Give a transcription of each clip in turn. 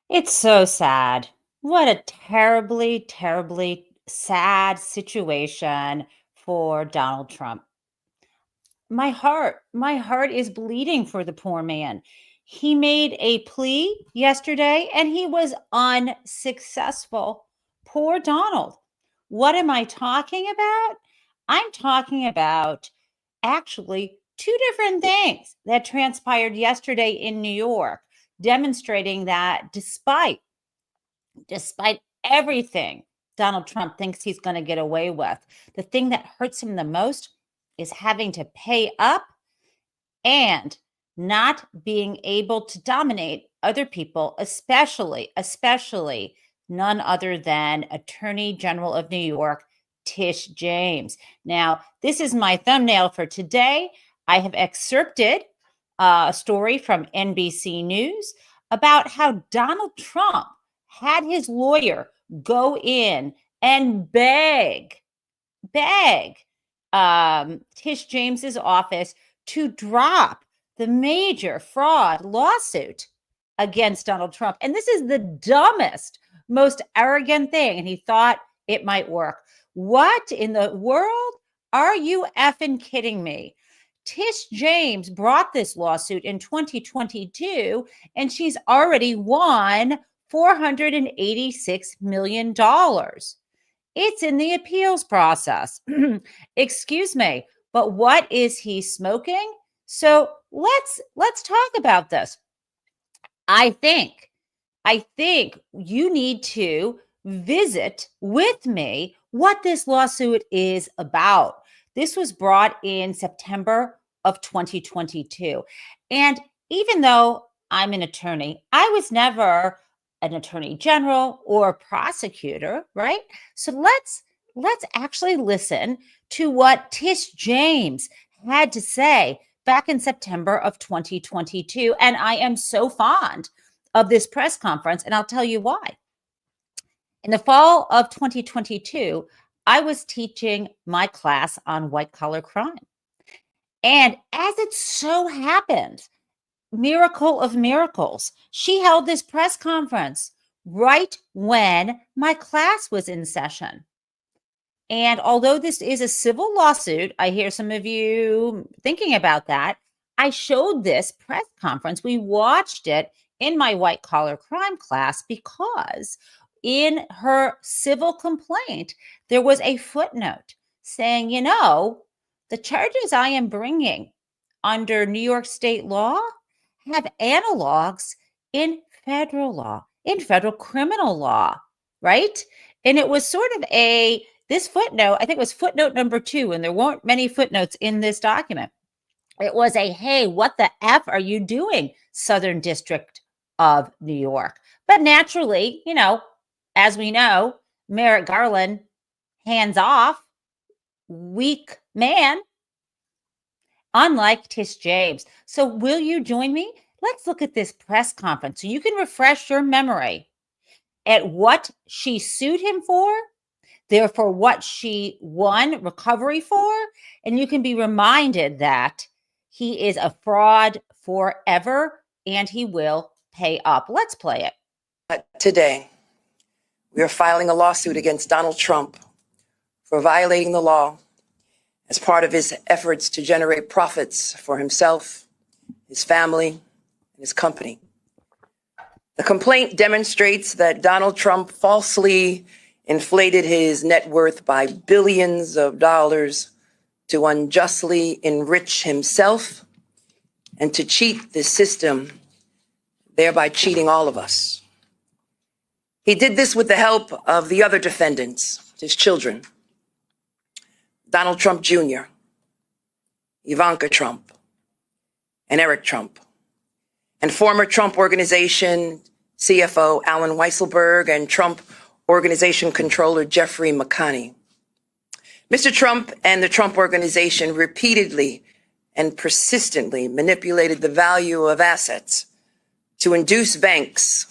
It's so sad. What a terribly, terribly sad situation for Donald Trump. My heart is bleeding for the poor man. He made a plea yesterday and he was unsuccessful. Poor Donald. What am I talking about? I'm talking about actually two different things that transpired yesterday in New York, demonstrating that despite everything Donald Trump thinks he's going to get away with, the thing that hurts him the most is having to pay up and not being able to dominate other people, especially none other than Attorney General of New York, Tish James. Now, this is my thumbnail for today. I have excerpted a story from NBC News about how Donald Trump had his lawyer go in and beg Tish James's office to drop the major fraud lawsuit against Donald Trump. And this is the dumbest, most arrogant thing. And he thought it might work. What in the world? Are you effing kidding me? Tish James brought this lawsuit in 2022, and she's already won $486 million. It's in the appeals process. Excuse me, but what is he smoking? So let's talk about this. I think you need to visit with me what this lawsuit is about. This was brought in September of 2022. And even though I'm an attorney, I was never an attorney general or prosecutor, right? So let's actually listen to what Tish James had to say back in September of 2022. And I am so fond of this press conference, and I'll tell you why. In the fall of 2022, I was teaching my class on white collar crime. And as it so happened, miracle of miracles, she held this press conference right when my class was in session. And although this is a civil lawsuit, I hear some of you thinking about that. I showed this press conference. We watched it in my white collar crime class because in her civil complaint, there was a footnote saying, the charges I am bringing under New York state law have analogs in federal law, in federal criminal law, right? And it was sort of this footnote, I think it was footnote number 2, and there weren't many footnotes in this document. It was hey, what the F are you doing, Southern District of New York? But naturally, as we know, Merrick Garland, hands off, weak man, unlike Tish James. So will you join me? Let's look at this press conference so you can refresh your memory at what she sued him for, therefore what she won recovery for, and you can be reminded that he is a fraud forever and he will pay up. Let's play it. Today, we are filing a lawsuit against Donald Trump for violating the law as part of his efforts to generate profits for himself, his family, and his company. The complaint demonstrates that Donald Trump falsely inflated his net worth by billions of dollars to unjustly enrich himself and to cheat the system, thereby cheating all of us. He did this with the help of the other defendants, his children, Donald Trump Jr., Ivanka Trump, and Eric Trump, and former Trump Organization CFO Alan Weisselberg and Trump Organization Controller Jeffrey McConney. Mr. Trump and the Trump Organization repeatedly and persistently manipulated the value of assets to induce banks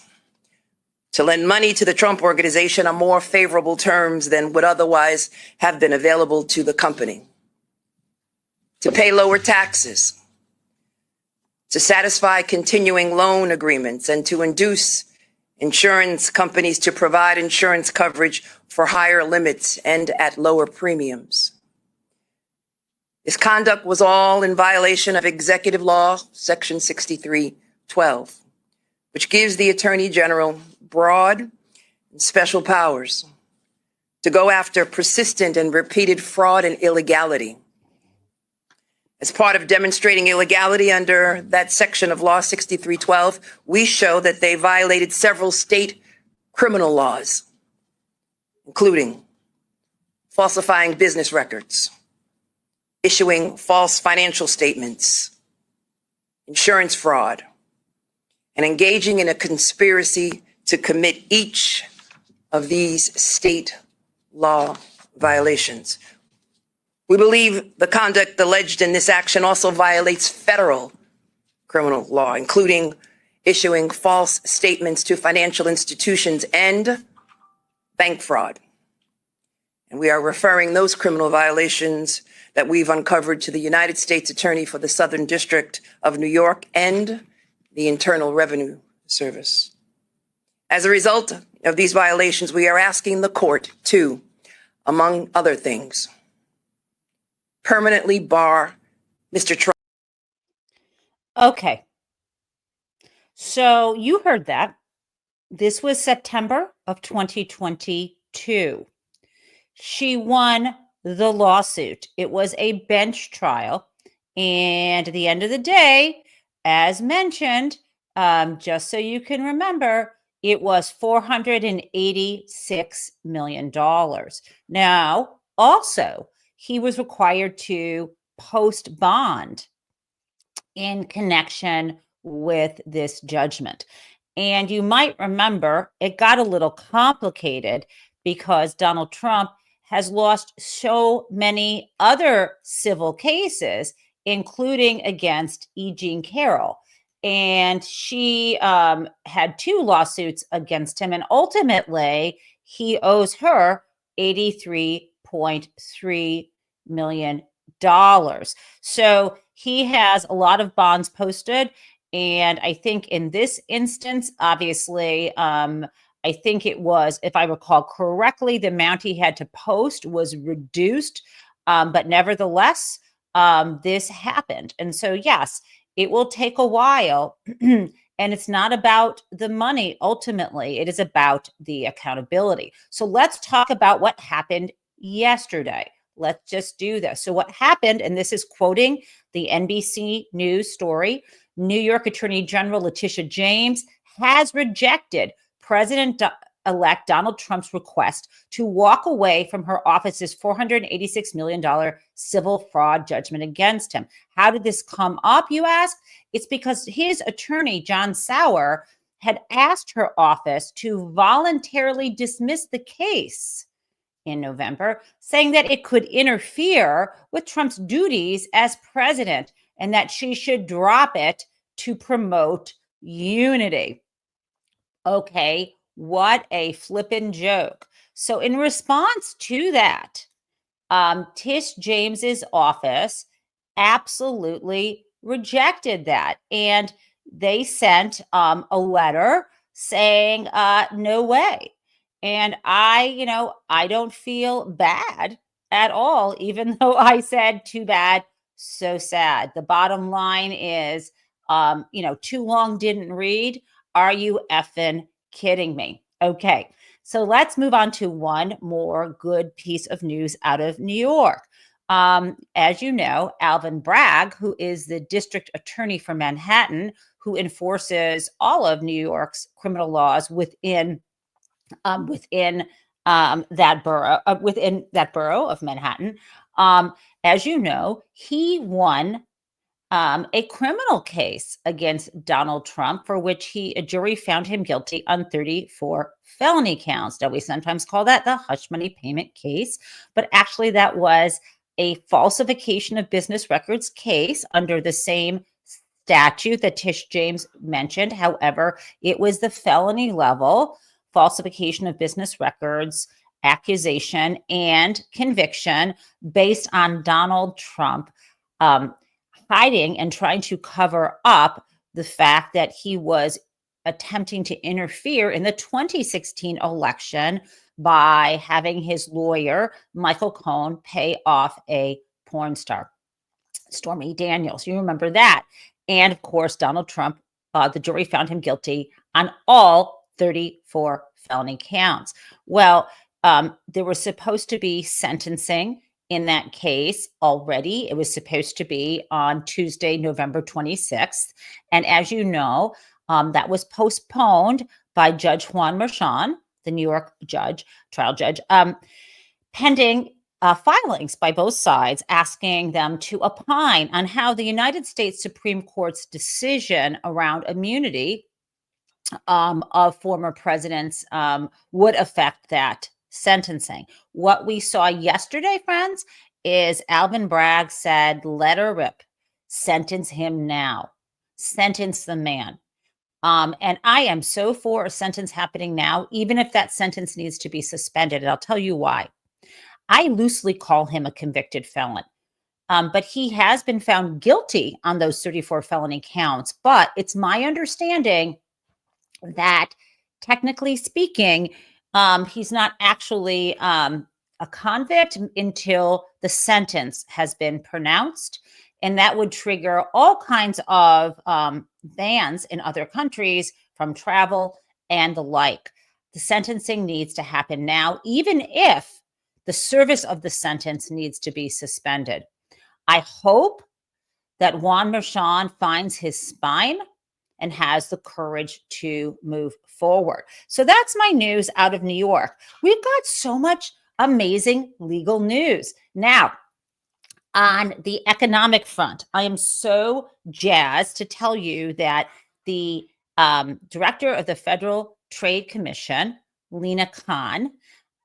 to lend money to the Trump Organization on more favorable terms than would otherwise have been available to the company, to pay lower taxes, to satisfy continuing loan agreements, and to induce insurance companies to provide insurance coverage for higher limits and at lower premiums. This conduct was all in violation of Executive Law, Section 6312, which gives the Attorney General broad and special powers to go after persistent and repeated fraud and illegality. As part of demonstrating illegality under that section of Law 6312, we show that they violated several state criminal laws, including falsifying business records, issuing false financial statements, insurance fraud, and engaging in a conspiracy to commit each of these state law violations. We believe the conduct alleged in this action also violates federal criminal law, including issuing false statements to financial institutions and bank fraud. And we are referring those criminal violations that we've uncovered to the United States Attorney for the Southern District of New York and the Internal Revenue Service. As a result of these violations, we are asking the court to, among other things, permanently bar Mr. Trump. Okay. So you heard that. This was September of 2022. She won the lawsuit. It was a bench trial. And at the end of the day, as mentioned, just so you can remember, it was $486 million. Now, also, he was required to post bond in connection with this judgment. And you might remember it got a little complicated because Donald Trump has lost so many other civil cases, including against E. Jean Carroll. And she had 2 lawsuits against him. And ultimately, he owes her $83.3 million. So he has a lot of bonds posted. And I think in this instance, obviously, I think it was, if I recall correctly, the amount he had to post was reduced. But nevertheless, this happened. And so, yes, it will take a while. And it's not about the money. Ultimately, it is about the accountability. So let's talk about what happened yesterday. Let's just do this. So what happened, and this is quoting the NBC News story, New York Attorney General Letitia James has rejected President-elect Donald Trump's request to walk away from her office's $486 million civil fraud judgment against him. How did this come up, you ask? It's because his attorney, John Sauer, had asked her office to voluntarily dismiss the case in November, saying that it could interfere with Trump's duties as president and that she should drop it to promote unity. Okay, what a flippin' joke. So in response to that, Tish James's office absolutely rejected that. And they sent a letter saying, no way. And I don't feel bad at all, even though I said too bad, so sad. The bottom line is, too long didn't read. Are you effing kidding me? Okay, so let's move on to one more good piece of news out of New York. As you know, Alvin Bragg, who is the district attorney for Manhattan, who enforces all of New York's criminal laws within that borough of Manhattan. As you know, he won a criminal case against Donald Trump for which a jury found him guilty on 34 felony counts. Now, we sometimes call that the hush money payment case, but actually that was a falsification of business records case under the same statute that Tish James mentioned. However, it was the felony level falsification of business records, accusation, and conviction based on Donald Trump hiding and trying to cover up the fact that he was attempting to interfere in the 2016 election by having his lawyer, Michael Cohen, pay off a porn star, Stormy Daniels. You remember that. And of course, Donald Trump, the jury found him guilty on all 34 felony counts. Well, there was supposed to be sentencing in that case already. It was supposed to be on Tuesday, November 26th. And as you know, that was postponed by Judge Juan Merchan, the New York trial judge, pending filings by both sides asking them to opine on how the United States Supreme Court's decision around immunity of former presidents would affect that sentencing. What we saw yesterday, friends, is Alvin Bragg said, let her rip, sentence him now, sentence the man. And I am so for a sentence happening now, even if that sentence needs to be suspended. And I'll tell you why. I loosely call him a convicted felon. But he has been found guilty on those 34 felony counts. But it's my understanding that, technically speaking, he's not actually a convict until the sentence has been pronounced. And that would trigger all kinds of bans in other countries from travel and the like. The sentencing needs to happen now, even if the service of the sentence needs to be suspended. I hope that Juan Merchan finds his spine and has the courage to move forward. So that's my news out of New York. We've got so much amazing legal news. Now, on the economic front, I am so jazzed to tell you that the director of the Federal Trade Commission, Lina Khan,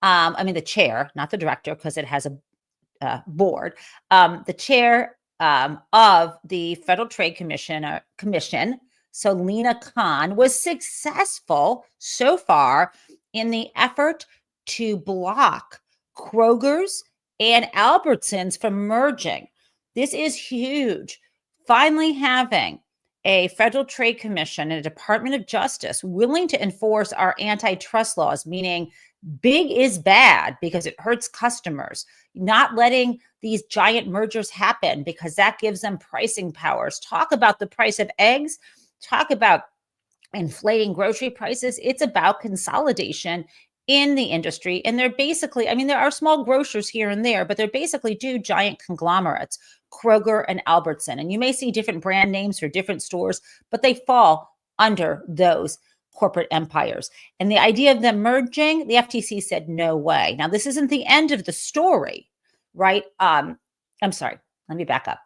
the chair, not the director, because it has a board, the chair of the Federal Trade Commission, so Lina Khan, was successful so far in the effort to block Kroger's and Albertsons from merging. This is huge. Finally having a Federal Trade Commission and a Department of Justice willing to enforce our antitrust laws, meaning big is bad because it hurts customers, not letting these giant mergers happen because that gives them pricing powers. Talk about the price of eggs, talk about inflating grocery prices. It's about consolidation in the industry. And they're basically, there are small grocers here and there, but they're basically two giant conglomerates, Kroger and Albertson. And you may see different brand names for different stores, but they fall under those corporate empires. And the idea of them merging, the FTC said, no way. Now, this isn't the end of the story, right? I'm sorry, let me back up.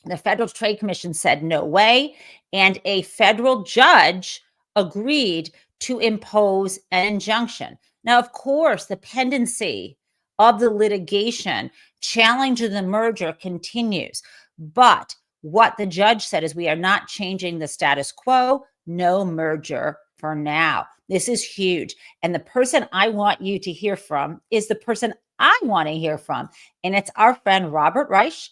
The Federal Trade Commission said no way, and a federal judge agreed to impose an injunction. Now, of course, the pendency of the litigation challenging the merger continues. But what the judge said is we are not changing the status quo, no merger for now. This is huge. And the person I want you to hear from is the person I want to hear from. And it's our friend Robert Reich,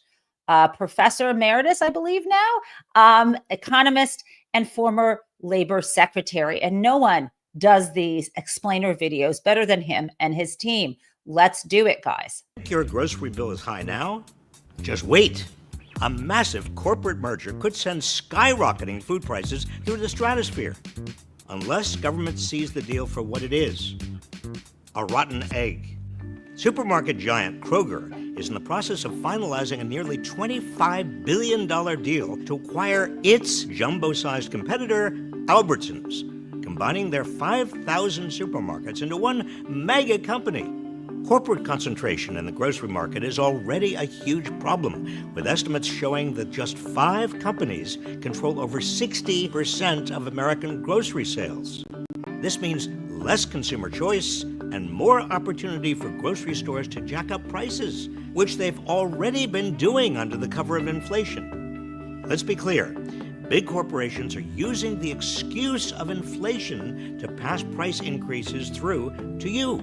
Professor Emeritus, I believe now, economist and former labor secretary. And no one does these explainer videos better than him and his team. Let's do it, guys. Your grocery bill is high now? Just wait. A massive corporate merger could send skyrocketing food prices through the stratosphere, unless government sees the deal for what it is, a rotten egg. Supermarket giant Kroger is in the process of finalizing a nearly $25 billion deal to acquire its jumbo-sized competitor, Albertsons, combining their 5,000 supermarkets into one mega company. Corporate concentration in the grocery market is already a huge problem, with estimates showing that just 5 companies control over 60% of American grocery sales. This means less consumer choice and more opportunity for grocery stores to jack up prices, which they've already been doing under the cover of inflation. Let's be clear. Big corporations are using the excuse of inflation to pass price increases through to you.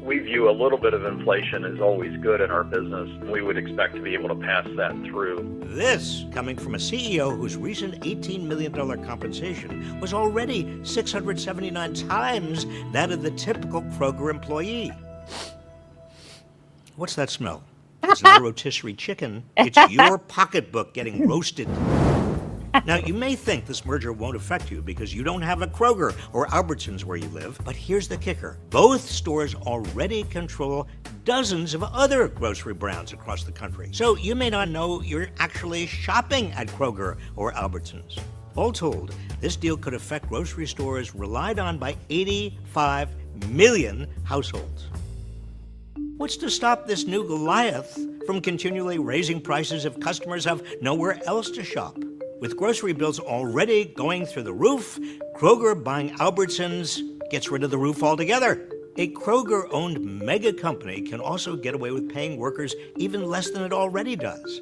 We view a little bit of inflation as always good in our business. We would expect to be able to pass that through. This coming from a CEO whose recent $18 million compensation was already 679 times that of the typical Kroger employee. What's that smell? It's not a rotisserie chicken. It's your pocketbook getting roasted. Now, you may think this merger won't affect you because you don't have a Kroger or Albertsons where you live, but here's the kicker. Both stores already control dozens of other grocery brands across the country. So you may not know you're actually shopping at Kroger or Albertsons. All told, this deal could affect grocery stores relied on by 85 million households. What's to stop this new Goliath from continually raising prices if customers have nowhere else to shop? With grocery bills already going through the roof, Kroger buying Albertsons gets rid of the roof altogether. A Kroger-owned mega company can also get away with paying workers even less than it already does.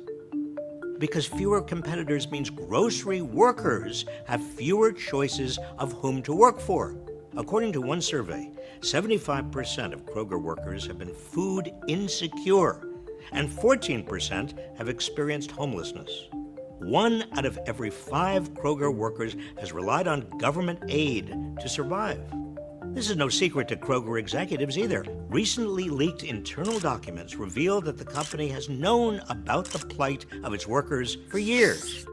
Because fewer competitors means grocery workers have fewer choices of whom to work for. According to one survey, 75% of Kroger workers have been food insecure, and 14% have experienced homelessness. 1 out of every 5 Kroger workers has relied on government aid to survive. This is no secret to Kroger executives either. Recently leaked internal documents reveal that the company has known about the plight of its workers for years.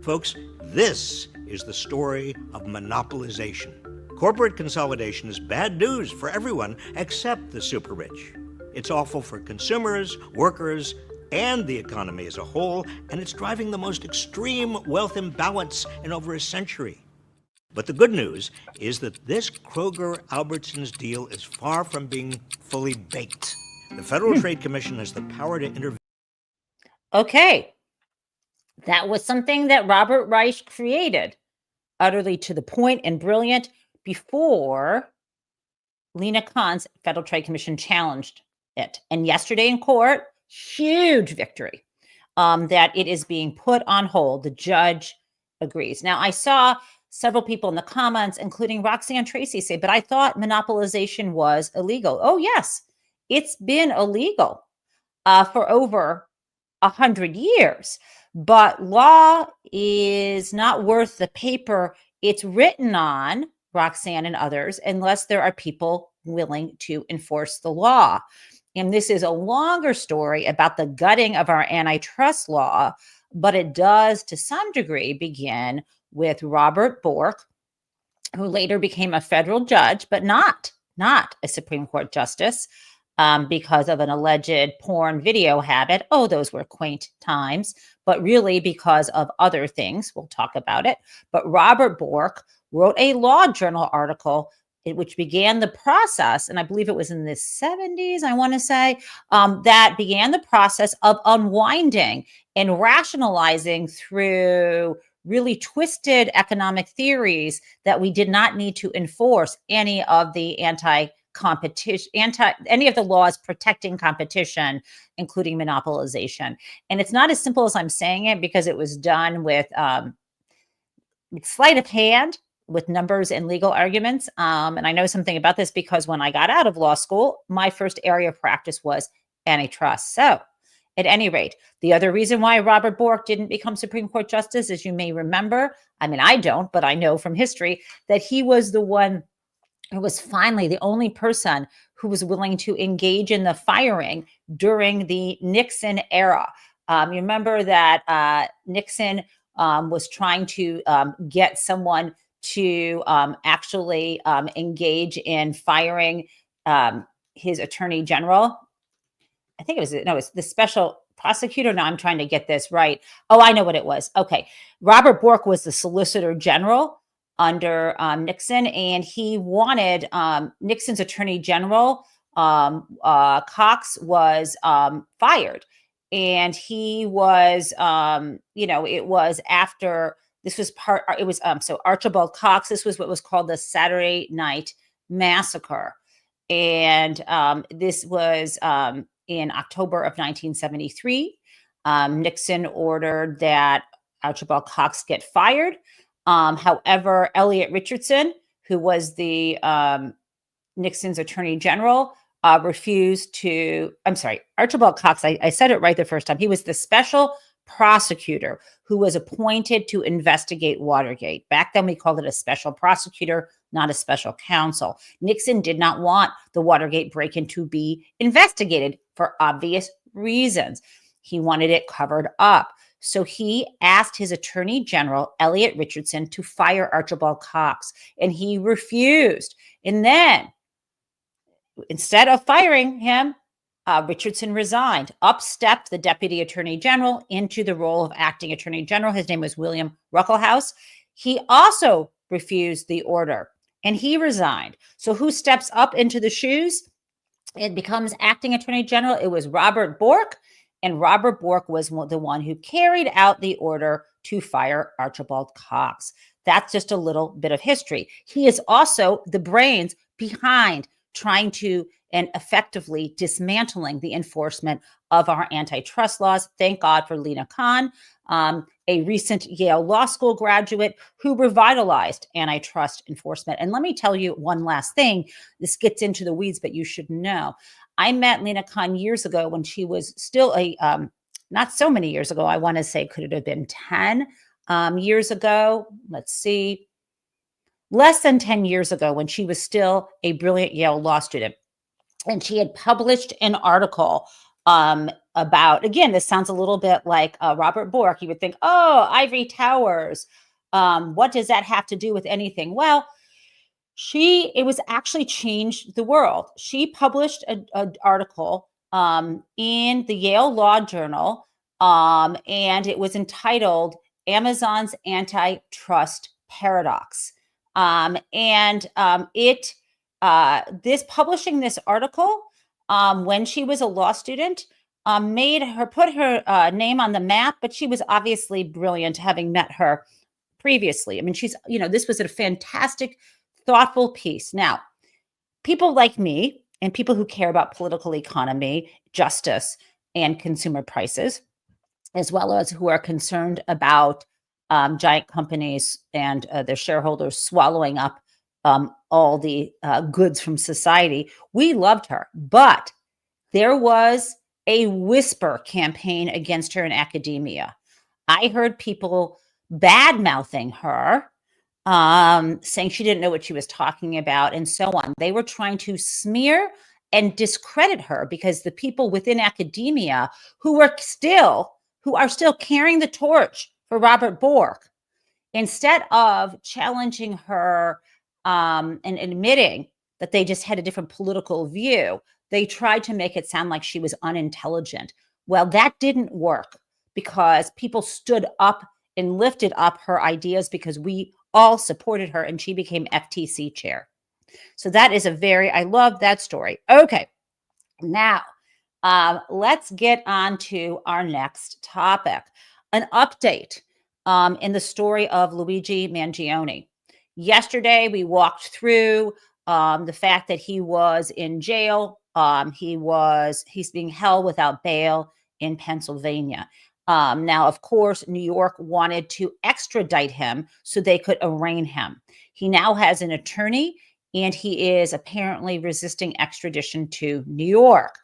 Folks, this is the story of monopolization. Corporate consolidation is bad news for everyone except the super rich. It's awful for consumers, workers, and the economy as a whole, and it's driving the most extreme wealth imbalance in over a century. But the good news is that this Kroger-Albertsons deal is far from being fully baked. The Federal Trade Commission has the power to intervene. Okay. That was something that Robert Reich created, utterly to the point and brilliant, before Lena Khan's Federal Trade Commission challenged it. And yesterday in court, huge victory, that it is being put on hold. The judge agrees. Now, I saw several people in the comments, including Roxanne Tracy, say, but I thought monopolization was illegal. Oh, yes, it's been illegal for over 100 years. But law is not worth the paper it's written on, Roxanne and others, unless there are people willing to enforce the law. And this is a longer story about the gutting of our antitrust law, but it does to some degree begin with Robert Bork, who later became a federal judge, but not a Supreme Court justice because of an alleged porn video habit. Oh, those were quaint times, but really because of other things. We'll talk about it. But Robert Bork wrote a law journal article which began the process, and I believe it was in the 70s, I want to say, that began the process of unwinding and rationalizing through really twisted economic theories that we did not need to enforce any of the any of the laws protecting competition, including monopolization. And it's not as simple as I'm saying it, because it was done with sleight of hand, with numbers and legal arguments. And I know something about this because when I got out of law school, my first area of practice was antitrust. So at any rate, the other reason why Robert Bork didn't become Supreme Court justice, as you may remember, I mean, I don't, but I know from history that he was the one who was finally the only person who was willing to engage in the firing during the Nixon era. You remember that Nixon was trying to get someone to actually engage in firing his attorney general. I think it's the special prosecutor. No, I'm trying to get this right. Oh, I know what it was. Okay. Robert Bork was the solicitor general under Nixon, and he wanted Nixon's attorney general, Cox, was fired. And he was, it was after so Archibald Cox, this was what was called the Saturday Night Massacre. And this was in October of 1973. Nixon ordered that Archibald Cox get fired. However, Elliot Richardson, who was the Nixon's attorney general refused to, I'm sorry, Archibald Cox, I said it right the first time. He was the special prosecutor who was appointed to investigate Watergate. Back then, we called it a special prosecutor, not a special counsel. Nixon did not want the Watergate break-in to be investigated for obvious reasons. He wanted it covered up. So he asked his attorney general, Elliot Richardson, to fire Archibald Cox, and he refused. And then, instead of firing him, Richardson resigned. Up stepped the deputy attorney general into the role of acting attorney general. His name was William Ruckelshaus. He also refused the order, and he resigned. So who steps up into the shoes? It becomes acting attorney general. It was Robert Bork, and Robert Bork was the one who carried out the order to fire Archibald Cox. That's just a little bit of history. He is also the brains behind trying to and effectively dismantling the enforcement of our antitrust laws. Thank God for Lina Khan, a recent Yale Law School graduate who revitalized antitrust enforcement. And let me tell you one last thing. This gets into the weeds, but you should know. I met Lina Khan years ago when she was still not so many years ago. I want to say, could it have been 10 years ago? Let's see. Less than 10 years ago, when she was still a brilliant Yale law student. And she had published an article about, again, this sounds a little bit like Robert Bork. You would think, oh, ivory towers. What does that have to do with anything? Well, it was actually changed the world. She published an article in the Yale Law Journal, and it was entitled Amazon's Antitrust Paradox. Publishing this article when she was a law student made her put her name on the map, but she was obviously brilliant, having met her previously. I mean, this was a fantastic, thoughtful piece. Now, people like me and people who care about political economy, justice, and consumer prices, as well as who are concerned about giant companies and their shareholders swallowing up all the goods from society. We loved her, but there was a whisper campaign against her in academia. I heard people bad-mouthing her, saying she didn't know what she was talking about, and so on. They were trying to smear and discredit her because the people within academia who are still carrying the torch for Robert Bork, instead of challenging her and admitting that they just had a different political view, they tried to make it sound like she was unintelligent. Well, that didn't work because people stood up and lifted up her ideas because we all supported her, and she became FTC chair. So that is I love that story. Okay, now let's get on to our next topic, an update in the story of Luigi Mangione. Yesterday, we walked through the fact that he was in jail. He's being held without bail in Pennsylvania. Now, of course, New York wanted to extradite him so they could arraign him. He now has an attorney, and he is apparently resisting extradition to New York.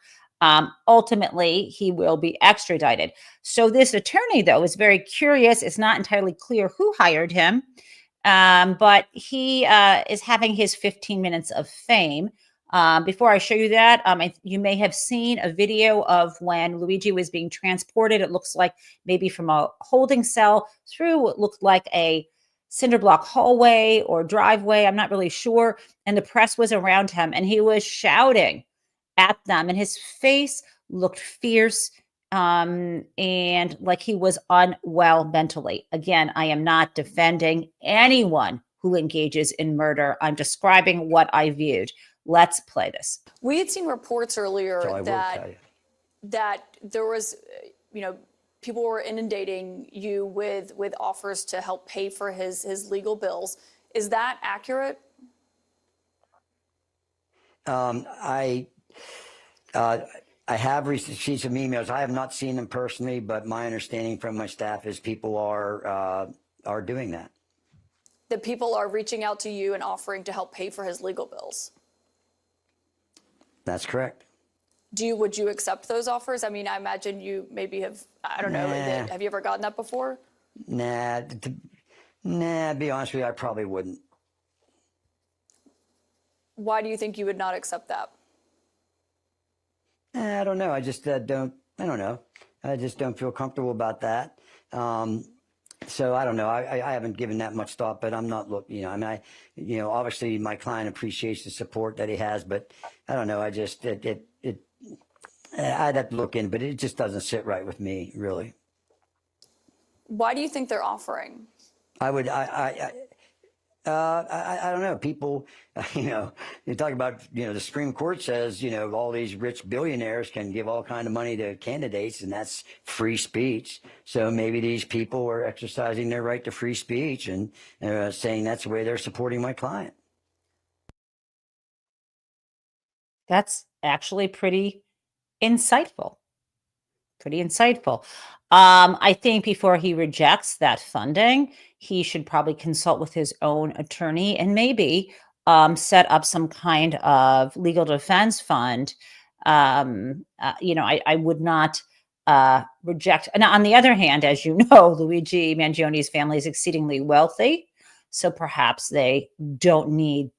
Ultimately, he will be extradited. So this attorney, though, is very curious. It's not entirely clear who hired him. But he is having his 15 minutes of fame. Before I show you that, you may have seen a video of when Luigi was being transported. It looks like maybe from a holding cell through what looked like a cinder block hallway or driveway. I'm not really sure. And the press was around him, and he was shouting at them, and his face looked fierce and like he was unwell mentally. Again, I am not defending anyone who engages in murder. I'm describing what I viewed. Let's play this. We had seen reports earlier that there was, people were inundating you with offers to help pay for his legal bills. Is that accurate? I have received some emails. I have not seen them personally, but my understanding from my staff is people are doing that. That people are reaching out to you and offering to help pay for his legal bills? That's correct. Would you accept those offers? I mean, I imagine you maybe have, I don't know, have you ever gotten that before? Nah, be honest with you, I probably wouldn't. Why do you think you would not accept that? I don't know. I just I don't know. I just don't feel comfortable about that. So I don't know. I haven't given that much thought, but I'm not looking, I mean, obviously my client appreciates the support that he has, but I don't know. I just, I'd have to look in, but it just doesn't sit right with me, really. Why do you think they're offering? I don't know. People, you talk about, the Supreme Court says, all these rich billionaires can give all kind of money to candidates, and that's free speech. So maybe these people are exercising their right to free speech and saying that's the way they're supporting my client. That's actually pretty insightful. Pretty insightful. I think before he rejects that funding, he should probably consult with his own attorney and maybe set up some kind of legal defense fund. I would not reject. And on the other hand, as you know, Luigi Mangione's family is exceedingly wealthy, so perhaps they don't need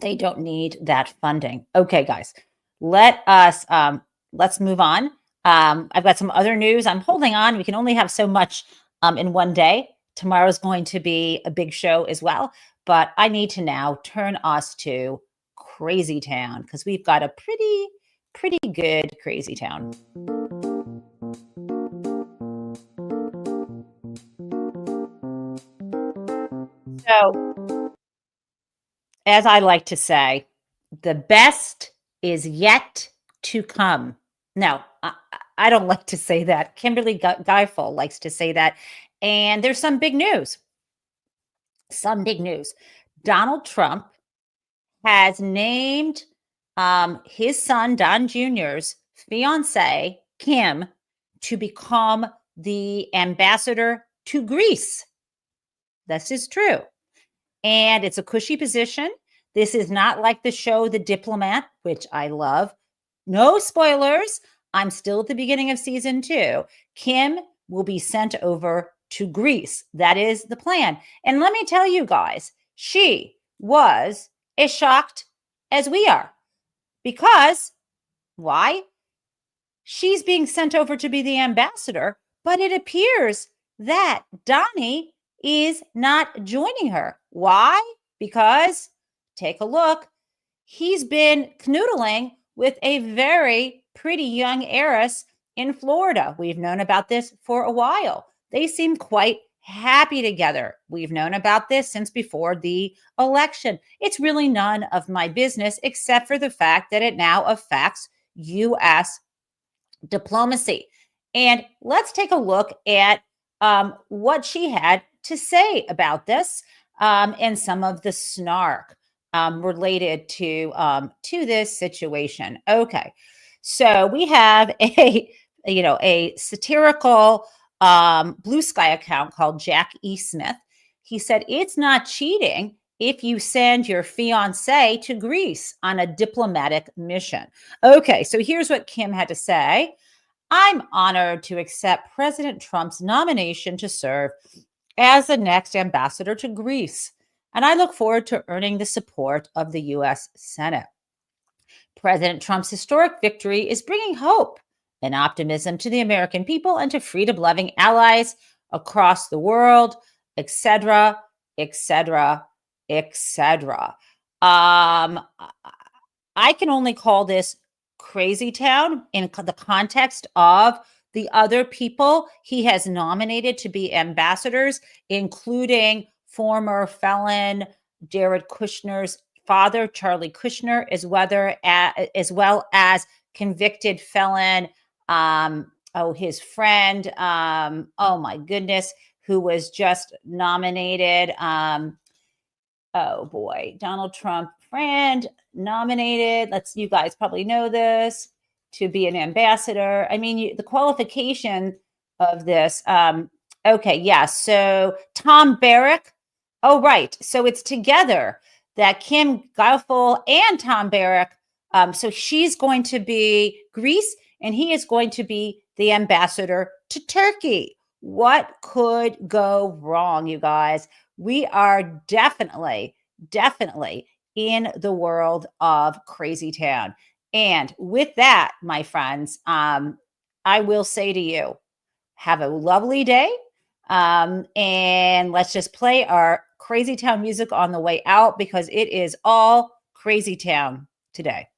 that funding. Okay, guys, let's move on. I've got some other news. I'm holding on. We can only have so much in one day. Tomorrow's going to be a big show as well. But I need to now turn us to Crazy Town because we've got a pretty good Crazy Town. So, as I like to say, the best is yet to come. No, I don't like to say that. Kimberly Guilfoyle likes to say that. And there's some big news. Some big news. Donald Trump has named his son, Don Jr.'s fiance, Kim, to become the ambassador to Greece. This is true. And it's a cushy position. This is not like the show The Diplomat, which I love. No spoilers. I'm still at the beginning of season 2. Kim will be sent over to Greece. That is the plan. And let me tell you guys, she was as shocked as we are. Because, why? She's being sent over to be the ambassador, but it appears that Donnie is not joining her. Why? Because, take a look, he's been canoodling with a very pretty young heiress in Florida. We've known about this for a while. They seem quite happy together. We've known about this since before the election. It's really none of my business except for the fact that it now affects U.S. diplomacy. And let's take a look at what she had to say about this and some of the snark related to this situation. Okay, so we have a satirical Blue Sky account called Jack E. Smith. He said it's not cheating if you send your fiance to Greece on a diplomatic mission. Okay, so here's what Kim had to say. I'm honored to accept President Trump's nomination to serve as the next ambassador to Greece, and I look forward to earning the support of the U.S. Senate. President Trump's historic victory is bringing hope and optimism to the American people and to freedom-loving allies across the world, etc., etc., etc. I can only call this Crazy Town in the context of the other people he has nominated to be ambassadors, including former felon Jared Kushner's father, Charlie Kushner, as well as convicted felon, his friend, oh my goodness, who was just nominated. Oh boy, Donald Trump friend nominated. You guys probably know this, to be an ambassador. I mean, the qualification of this. Okay, yeah. So Tom Barrack. Oh, right. So it's together that Kim Guilfoyle and Tom Barrack So she's going to be Greece, and he is going to be the ambassador to Turkey. What could go wrong, you guys? We are definitely in the world of crazy town. And with that, my friends, I will say to you, have a lovely day. And let's just play our crazy town music on the way out, because it is all crazy town today.